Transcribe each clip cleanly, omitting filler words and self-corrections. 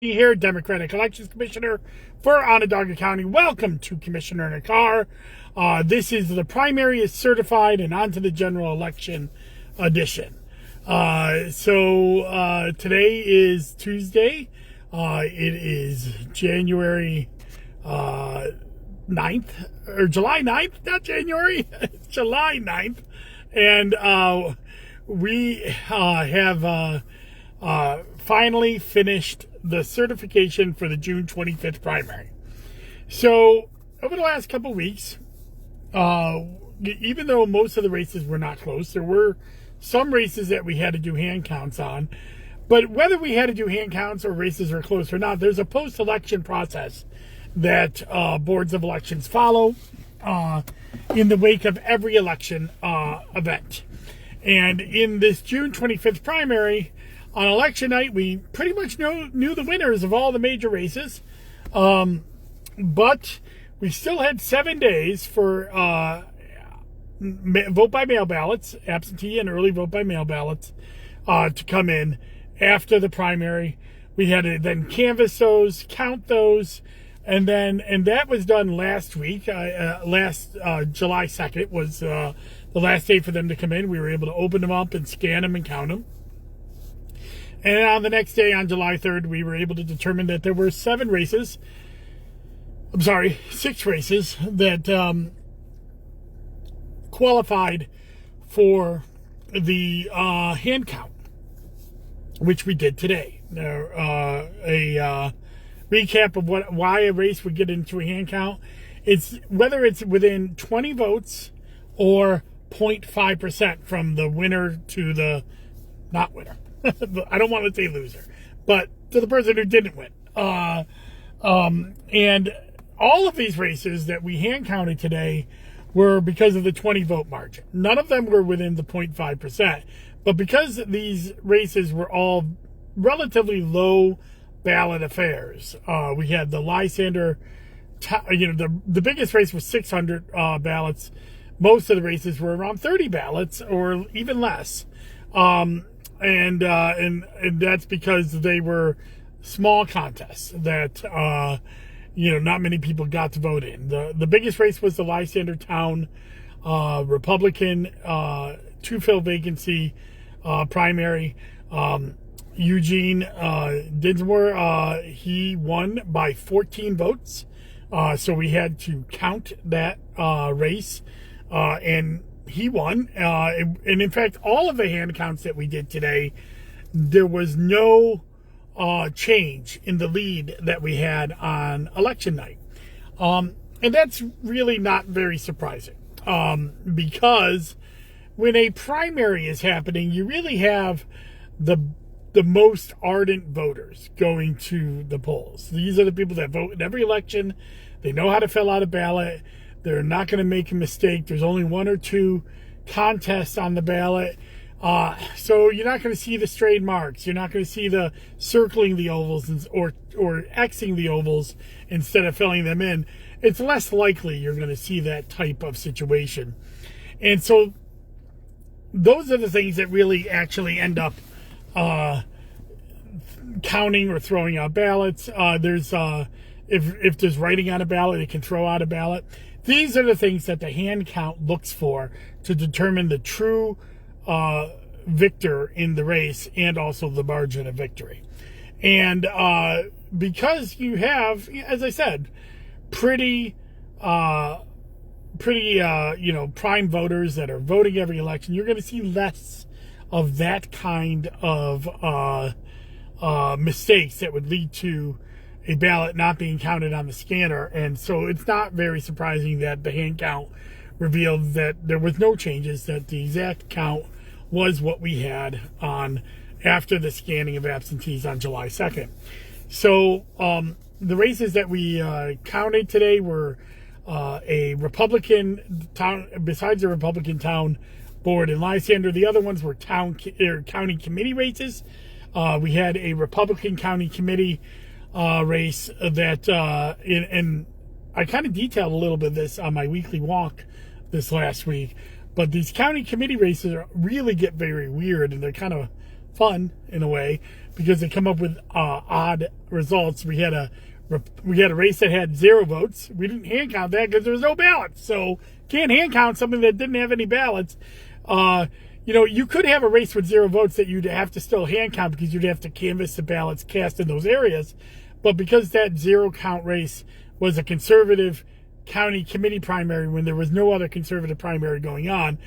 Here, Democratic Elections Commissioner for Onondaga County. Welcome to Commissioner in a Car. This is the primary is certified and on to the general election edition. Today is Tuesday. It is January 9th, or July 9th, not January, it's July 9th. And we have finally finished the certification for the June 25th primary. So over the last couple weeks, even though most of the races were not close, there were some races that we had to do hand counts on. But whether we had to do hand counts or races are close or not, there's a post-election process that boards of elections follow in the wake of every election event. And in this June 25th primary, on election night, we pretty much knew the winners of all the major races, but we still had 7 days for vote-by-mail ballots, absentee and early vote-by-mail ballots, to come in after the primary. We had to then canvass those, count those, and that was done last week. July 2nd was the last day for them to come in. We were able to open them up and scan them and count them. And on the next day, on July 3rd, we were able to determine that there were 6 races that qualified for the hand count, which we did today. A recap of why a race would get into a hand count. It's whether it's within 20 votes or 0.5% from the winner to the not winner. I don't want to say loser, but to the person who didn't win. And all of these races that we hand counted today were because of the 20 vote margin. None of them were within the 0.5%, but because these races were all relatively low ballot affairs, we had the Lysander, the biggest race was 600 ballots. Most of the races were around 30 ballots or even less. And that's because they were small contests that, not many people got to vote in. The biggest race was the Lysander Town Republican to-fill vacancy primary. Eugene Dinsmore, he won by 14 votes. So we had to count that race, and he won. And in fact, all of the hand counts that we did today, there was no change in the lead that we had on election night. And that's really not very surprising, because when a primary is happening, you really have the most ardent voters going to the polls. These are the people that vote in every election. They know how to fill out a ballot. They're not going to make a mistake. There's only 1 or 2 contests on the ballot. So you're not going to see the strayed marks. You're not going to see the circling the ovals or Xing the ovals instead of filling them in. It's less likely you're going to see that type of situation. And so those are the things that really actually end up counting or throwing out ballots. If there's writing on a ballot, it can throw out a ballot. These are the things that the hand count looks for to determine the true victor in the race and also the margin of victory. And because you have, as I said, pretty prime voters that are voting every election, you're going to see less of that kind of mistakes that would lead to a ballot not being counted on the scanner. And so it's not very surprising that the hand count revealed that there was no changes, that the exact count was what we had on after the scanning of absentees on July 2nd. So the races that we counted today were a Republican town, besides the Republican town board in Lysander, the other ones were county committee races. We had a Republican county committee race that, and I kind of detailed a little bit of this on my weekly walk this last week, but these county committee races really get very weird, and they're kind of fun in a way, because they come up with odd results. We had a race that had 0 votes. We didn't hand count that because there was no ballots. So can't hand count something that didn't have any ballots. You could have a race with 0 votes that you'd have to still hand count because you'd have to canvass the ballots cast in those areas. But because that 0 count race was a conservative county committee primary when there was no other conservative primary going on,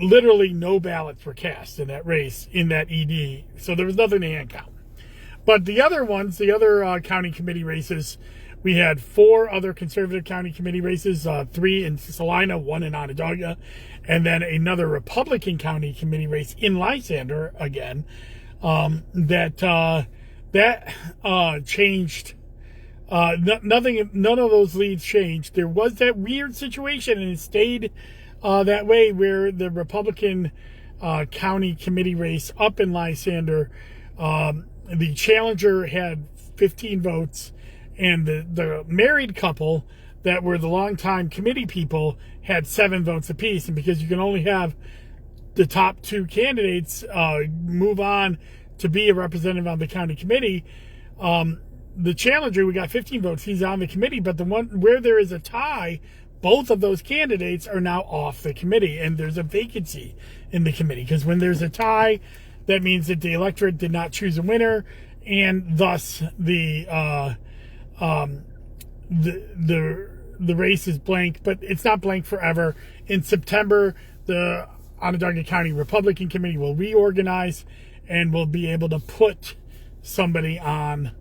literally no ballots were cast in that race in that ED. So there was nothing to hand count. But the other ones, the other county committee races, we had 4 other conservative county committee races, 3 in Salina, 1 in Onondaga, and then another Republican county committee race in Lysander again. That changed. None of those leads changed. There was that weird situation, and it stayed that way, where the Republican county committee race up in Lysander, the challenger had 15 votes, and the married couple that were the longtime committee people had 7 votes apiece. And because you can only have the top 2 candidates move on to be a representative on the county committee, the challenger, we got 15 votes. He's on the committee, but the one where there is a tie, both of those candidates are now off the committee, and there's a vacancy in the committee. Because when there's a tie, that means that the electorate did not choose a winner, and thus the race is blank. But it's not blank forever. In September, the Onondaga County Republican Committee will reorganize and will be able to put somebody on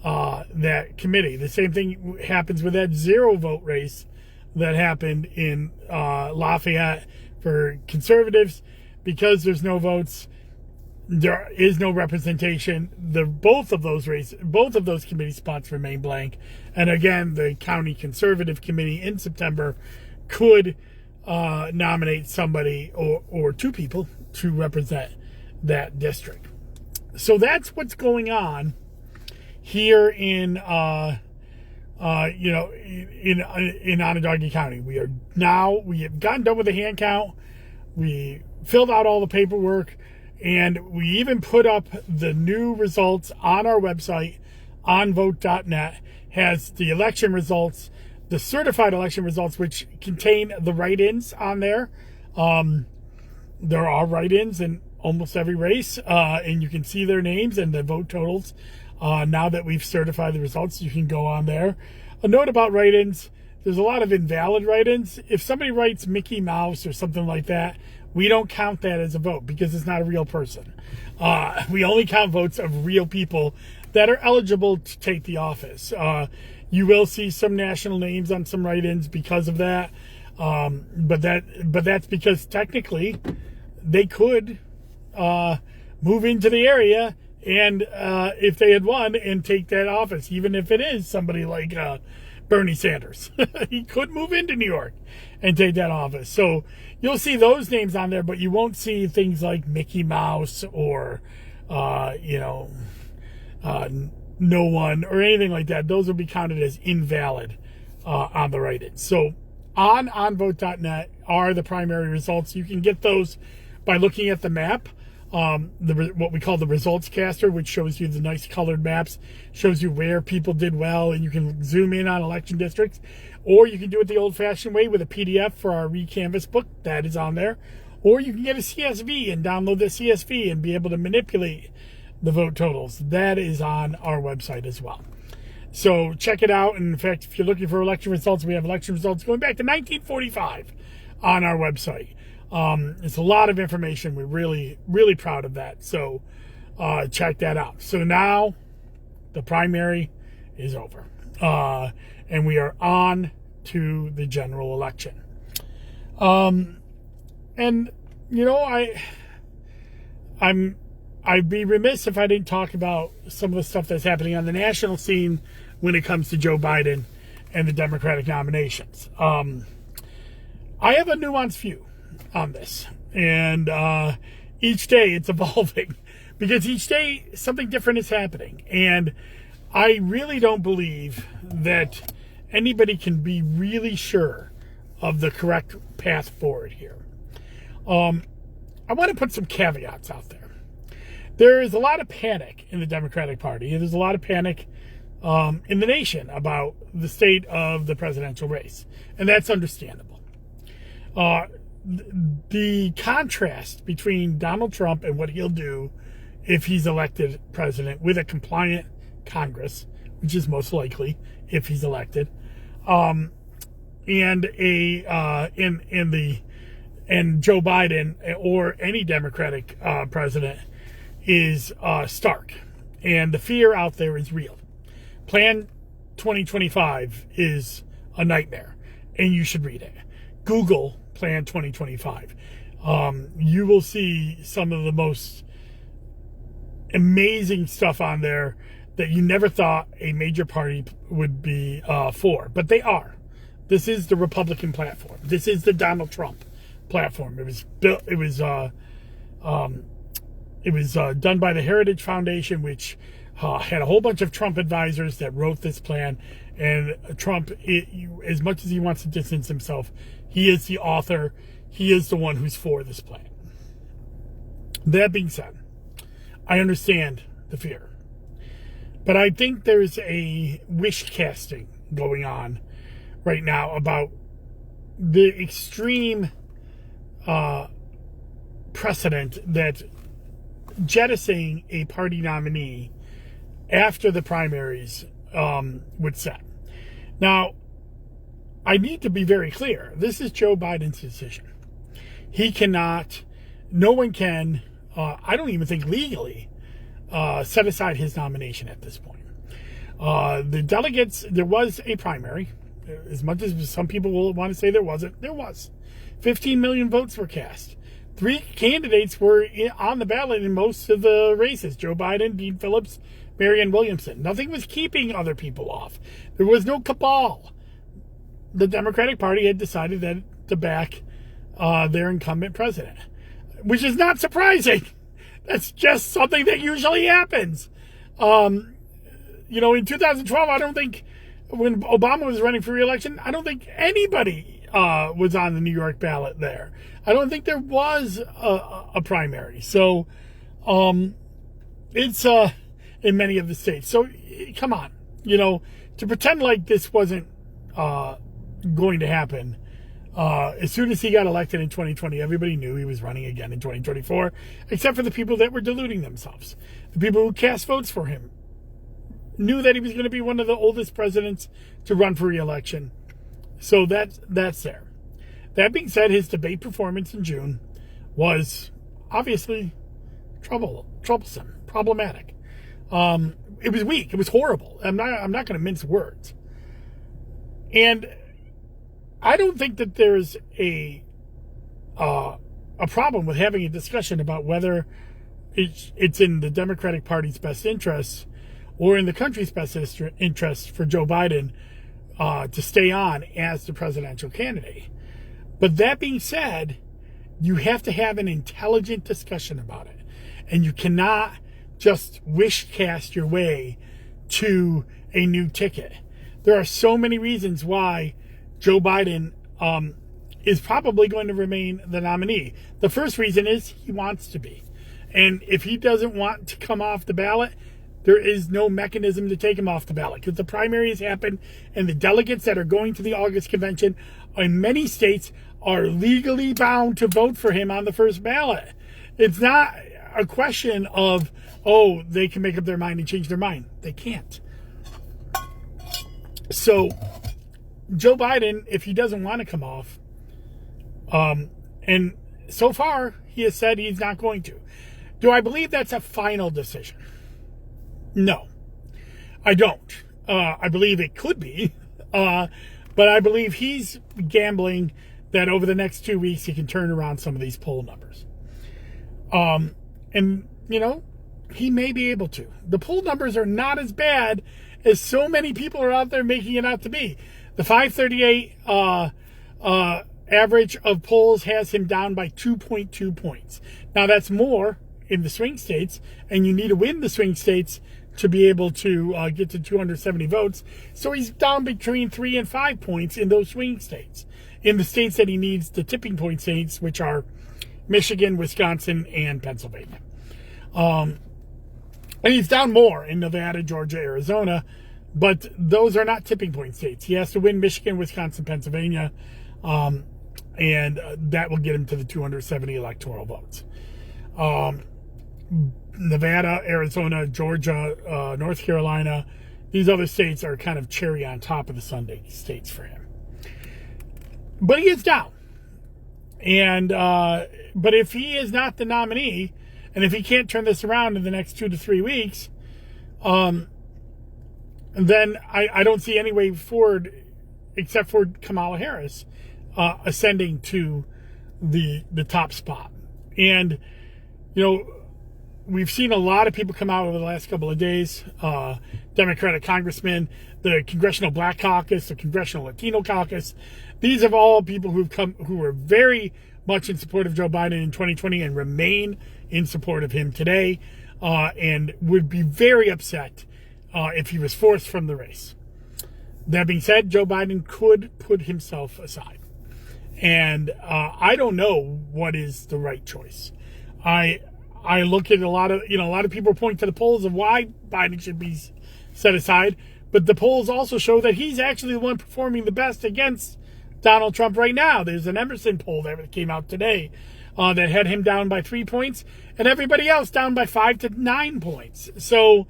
that committee. The same thing happens with that 0 vote race that happened in Lafayette for conservatives. Because there's no votes, there is no representation. Both of those committee spots remain blank. And again, the county conservative committee in September could nominate somebody or 2 people to represent that district. So that's what's going on here in Onondaga County. We have gotten done with the hand count. We filled out all the paperwork, and we even put up the new results on our website, onvote.net. Has the election results, the certified election results, which contain the write-ins on there. There are write-ins in almost every race, and you can see their names and the vote totals. Now that we've certified the results, you can go on there. A note about write-ins: there's a lot of invalid write-ins. If somebody writes Mickey Mouse or something like that, we don't count that as a vote because it's not a real person. We only count votes of real people that are eligible to take the office. You will see some national names on some write-ins because of that. But that's because technically they could move into the area and if they had won and take that office, even if it is somebody like Bernie Sanders. He could move into New York and take that office. So you'll see those names on there, but you won't see things like Mickey Mouse or, no one or anything like that. Those will be counted as invalid on the write-in. So on onvote.net are the primary results. You can get those by looking at the map. What we call the results caster, which shows you the nice colored maps, shows you where people did well, and you can zoom in on election districts. Or you can do it the old-fashioned way with a PDF for our recanvass book. That is on there. Or you can get a CSV and download the CSV and be able to manipulate the vote totals. That is on our website as well. So check it out. And in fact, if you're looking for election results, we have election results going back to 1945 on our website. It's a lot of information. We're really, really proud of that. So check that out. So now the primary is over. And we are on to the general election. I'd be remiss if I didn't talk about some of the stuff that's happening on the national scene when it comes to Joe Biden and the Democratic nominations. I have a nuanced view on this, and each day it's evolving because each day something different is happening, and I really don't believe that anybody can be really sure of the correct path forward here. I want to put some caveats out there. there is a lot of panic in the Democratic Party. There's a lot of panic in the nation about the state of the presidential race, and that's understandable. The contrast between Donald Trump and what he'll do if he's elected president with a compliant Congress, which is most likely if he's elected, and Joe Biden or any Democratic president is stark, and the fear out there is real. Plan 2025 is a nightmare, and you should read it. Google Plan 2025. You will see some of the most amazing stuff on there that you never thought a major party would be for, but they are. This is the Republican platform. This is the Donald Trump platform. It was built. It was done by the Heritage Foundation, which had a whole bunch of Trump advisors that wrote this plan. And Trump, as much as he wants to distance himself, he is the author. He is the one who's for this plan. That being said, I understand the fear, but I think there's a wish casting going on right now about the extreme precedent that jettisoning a party nominee after the primaries would set. Now, I need to be very clear. This is Joe Biden's decision. He cannot, no one can, I don't even think legally, set aside his nomination at this point. The delegates, there was a primary. As much as some people will want to say there wasn't, there was. 15 million votes were cast. 3 candidates were on the ballot in most of the races. Joe Biden, Dean Phillips, Marianne Williamson. Nothing was keeping other people off. There was no cabal. The Democratic Party had decided that to back their incumbent president, which is not surprising. That's just something that usually happens. In 2012, I don't think, when Obama was running for re-election, I don't think anybody was on the New York ballot there. I don't think there was a primary. So it's in many of the states. So come on, to pretend like this wasn't going to happen. As soon as he got elected in 2020, everybody knew he was running again in 2024, except for the people that were deluding themselves. The people who cast votes for him knew that he was going to be one of the oldest presidents to run for re-election. So that's there. That being said, his debate performance in June was obviously troublesome, problematic. It was weak. It was horrible. I'm not going to mince words. And I don't think that there's a problem with having a discussion about whether it's in the Democratic Party's best interests or in the country's best interest for Joe Biden to stay on as the presidential candidate. But that being said, you have to have an intelligent discussion about it. And you cannot just wish cast your way to a new ticket. There are so many reasons why Joe Biden is probably going to remain the nominee. The first reason is he wants to be. And if he doesn't want to come off the ballot, there is no mechanism to take him off the ballot because the primaries happen and the delegates that are going to the August convention in many states are legally bound to vote for him on the first ballot. It's not a question of, they can make up their mind and change their mind. They can't. So Joe Biden, if he doesn't want to come off, and so far he has said he's not going to. Do I believe that's a final decision? No, I don't. I believe it could be, but I believe he's gambling that over the next 2 weeks he can turn around some of these poll numbers. And, he may be able to. The poll numbers are not as bad as so many people are out there making it out to be. The 538 average of polls has him down by 2.2 points. Now, that's more in the swing states, and you need to win the swing states to be able to get to 270 votes. So he's down between 3 and 5 points in those swing states. In the states that he needs, the tipping point states, which are Michigan, Wisconsin, and Pennsylvania. And he's down more in Nevada, Georgia, Arizona, but those are not tipping point states. He has to win Michigan, Wisconsin, Pennsylvania, and that will get him to the 270 electoral votes. Nevada, Arizona, Georgia, North Carolina, these other states are kind of cherry on top of the sundae states for him. But he is down. And but if he is not the nominee, and if he can't turn this around in the next 2 to 3 weeks, then I don't see any way forward except for Kamala Harris ascending to the top spot. And, you know, we've seen a lot of people come out over the last couple of days, Democratic congressmen, the Congressional Black Caucus, the Congressional Latino Caucus. These are all people who were very much in support of Joe Biden in 2020 and remain in support of him today, and would be very upset if he was forced from the race. That being said, Joe Biden could put himself aside. And I don't know what is the right choice. I look at a lot of people point to the polls of why Biden should be set aside, but the polls also show that he's actually the one performing the best against Donald Trump right now. There's an Emerson poll that came out today that had him down by 3 points and everybody else down by 5 to 9 points. So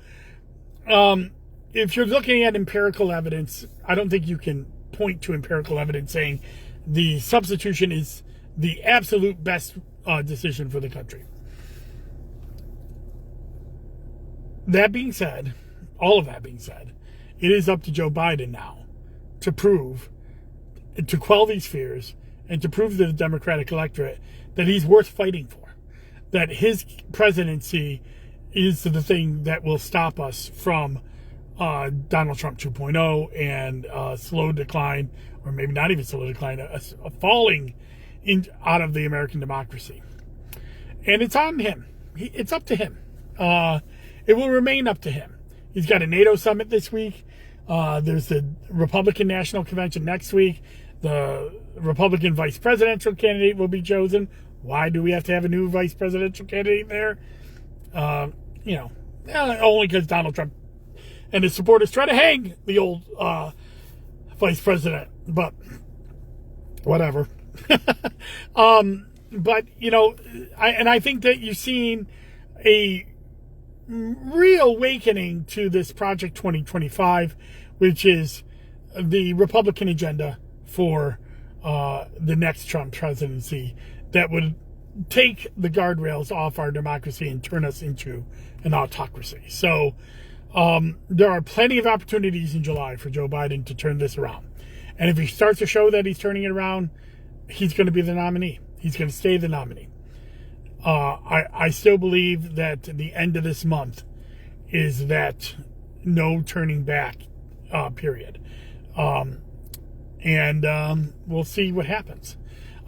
if you're looking at empirical evidence, I don't think you can point to empirical evidence saying the substitution is the absolute best decision for the country. That being said, all of that being said, it is up to Joe Biden now to quell these fears and to prove to the Democratic electorate that he's worth fighting for, that his presidency is the thing that will stop us from Donald Trump 2.0 and slow decline, or maybe not even slow decline, a falling out of the American democracy. And it's on him. It's up to him. It will remain up to him. He's got a NATO summit this week. There's the Republican National Convention next week. The Republican vice presidential candidate will be chosen. Why do we have to have a new vice presidential candidate there? Only because Donald Trump and his supporters try to hang the old vice president. But whatever. But, I think that you've seen a real awakening to this Project 2025, which is the Republican agenda for the next Trump presidency that would take the guardrails off our democracy and turn us into an autocracy. So there are plenty of opportunities in July for Joe Biden to turn this around. And if he starts to show that he's turning it around, he's going to be the nominee. He's going to stay the nominee. I still believe that the end of this month is that no turning back period. And we'll see what happens.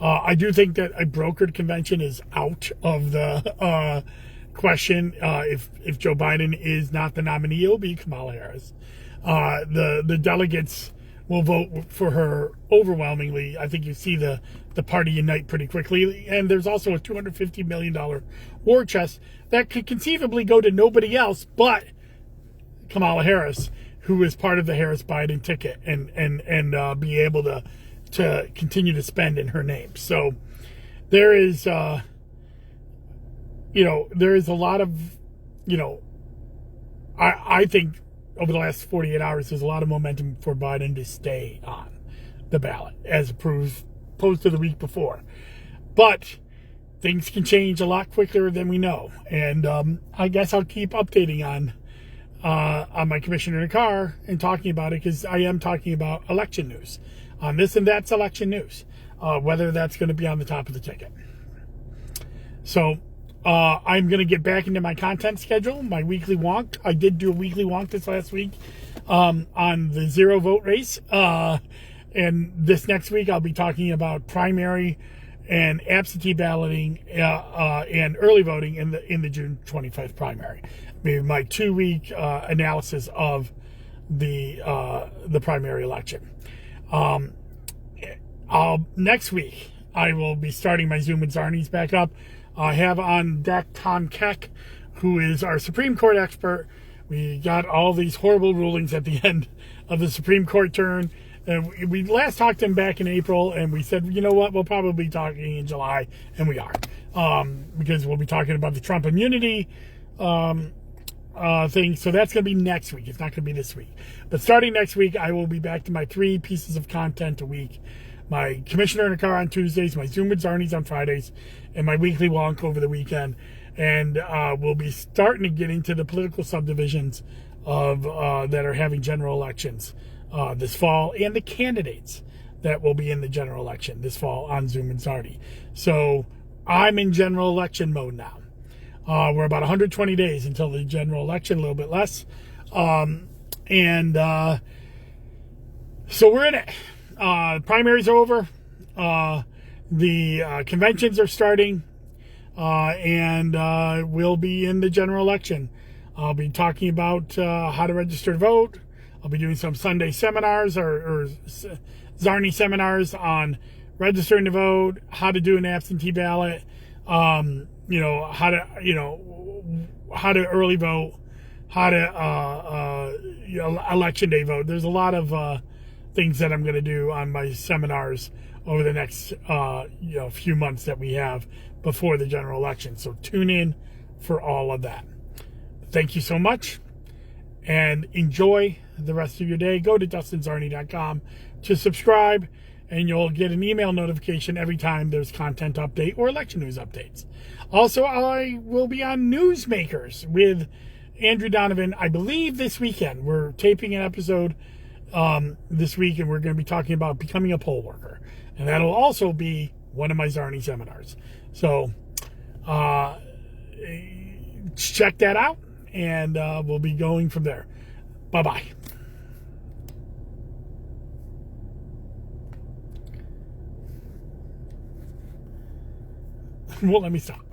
I do think that a brokered convention is out of the question. If Joe Biden is not the nominee, it'll be Kamala Harris. The delegates will vote for her overwhelmingly. I think you see the party unite pretty quickly. And there's also a $250 million war chest that could conceivably go to nobody else but Kamala Harris, who is part of the Harris-Biden ticket, and be able to continue to spend in her name. So there is, there is a lot of, I think over the last 48 hours, there's a lot of momentum for Biden to stay on the ballot as opposed to the week before. But things can change a lot quicker than we know. And I guess I'll keep updating on my Commissioner in a Car and talking about it, because I am talking about election news. On This and That's election news, whether that's going to be on the top of the ticket. So I'm going to get back into my content schedule, my weekly wonk. I did do a weekly wonk this last week on the 0 vote race. And this next week, I'll be talking about primary and absentee balloting and early voting in the June 25th primary. Maybe my 2-week analysis of the primary election. Next week, I will be starting my Zoom with Zarnies back up. I have on deck Tom Keck who is our Supreme Court expert. We got all these horrible rulings at the end of the Supreme Court turn. And we last talked to him back in April, and we said, you know what, we'll probably be talking in July, and we are. Because we'll be talking about the Trump immunity thing. So that's going to be next week. It's not going to be this week. But starting next week, I will be back to my 3 pieces of content a week. My Commissioner in a Car on Tuesdays, my Zoom with Zarnies on Fridays, and my weekly wonk over the weekend. And we'll be starting to get into the political subdivisions of that are having general elections this fall, and the candidates that will be in the general election this fall on Zoom and Zardy. So I'm in general election mode now. We're about 120 days until the general election, a little bit less. So we're in it. Primaries are over. The conventions are starting. And we'll be in the general election. I'll be talking about how to register to vote. I'll be doing some Sunday seminars or Zarni seminars on registering to vote, how to do an absentee ballot, how to early vote, how to election day vote. There's a lot of things that I'm going to do on my seminars over the next few months that we have before the general election. So tune in for all of that. Thank you so much, and enjoy the rest of your day. Go to DustinZarni.com to subscribe, and you'll get an email notification every time there's content update or election news updates. Also, I will be on Newsmakers with Andrew Donovan, I believe this weekend. We're taping an episode this week, and we're going to be talking about becoming a poll worker. And that'll also be one of my Zarni seminars. So check that out, and we'll be going from there. Bye-bye. Won't let me stop.